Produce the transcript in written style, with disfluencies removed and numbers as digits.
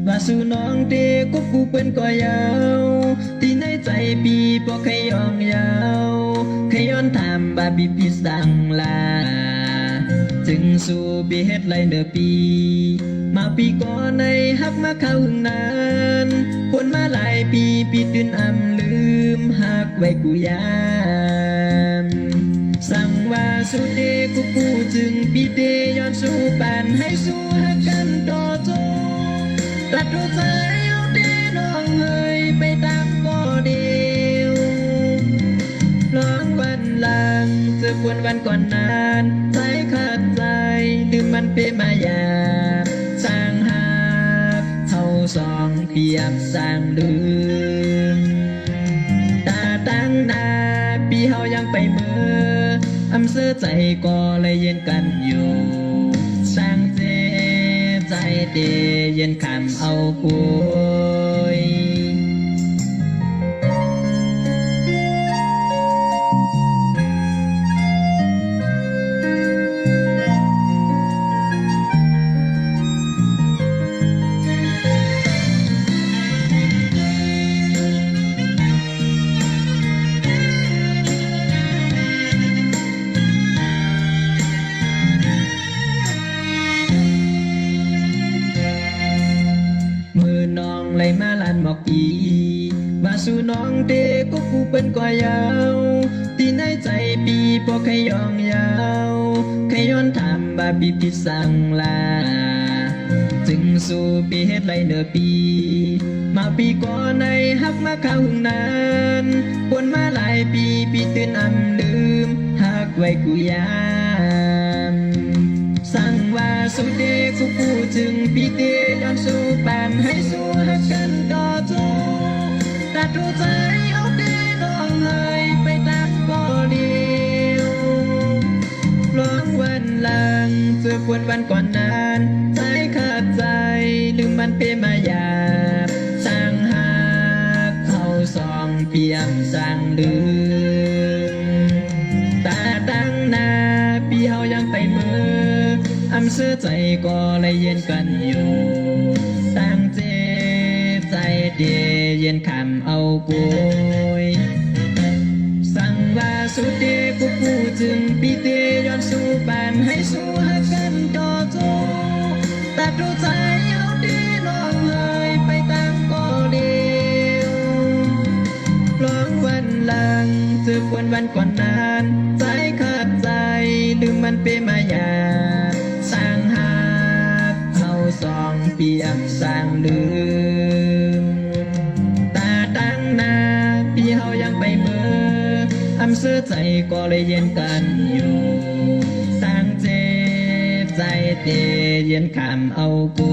ว่าสู่น้องเด็กก็กูเป็นก่อยาวที่ในใจปีพอใครยองยาวใครย้อนถามบาบีปีสังลาจึงสู่บีเฮ็ดไรเนอปีมาปีก่อนในฮักมาเข้าหึงนานคนมาหลายปีปีตื่นอำลืมหักไว้กูยามสั่งว่าสู่เด็กกูจึงปีเดย้อนสู่ปานให้สู่หักกันต่อจงตัดตัวใจเอาเดน้องเอ้ยไปตามก็เดียวร้องวันหลังเจอควรวันก่อนนานใจขาดใจลืมมันเป็นมายาสร้างหาเท่าสองเพียบสร้างลืมตาตั้งนาปีเฮายังไปเมื่ออำเสื้อใจก็เลยเย็นกันอยู่สร้างเจใจเดเย็นคำเอาคุยเลยมาลานบอกอีว่าสู่น้องเด็กก็กูเป็นก่อยาวที่ในใจปีพอใครยองยาวใครย้อนถามบาบีพิสังลาจึงสู่ปีเฮ็ดไรเนอปีมาปีก่อนในฮักมาเข้าหึงนานคนมาหลายปีปีตื่นอำลืมหักไว้กูยามสั่งว่าสู่เด็กกูจึงปีเดย้อนสู่ปานให้สู่หักกันต่อจงตัดตัวใจเอาเดน้องเอ้ยไปตามก็เดียวร้องวันหลังเจอควรวันก่อนนานใจขาดใจลืมมันเป็นมายาสร้างหักเอาสองเพียงสร้างลืมตาตั้งนาปีเฮายังไปเมื่ออำเสื้อใจก็เลยเย็นกันอยู่ตั้งเจใจเดเย็นคำเอาปุยสั่งว่าสุดเดกูจึงปีเดย้อนสู่ปานให้สู่หักกันต่อจงตัดตัวใจเอาเดน้องเอ้ยไปตามก็เดียวร้องวันหลังเจอควรวันก่อนนานใจขาดใจลืมมันเป็นมายาสร้างหักเอาสองเปียกสร้างลืมตาตั้งนาปีเฮายังไปเมื่ออำเสื้อใจก็เลยเย็นกันอยู่ตั้งเจใจเดเย็นคำเอาปุ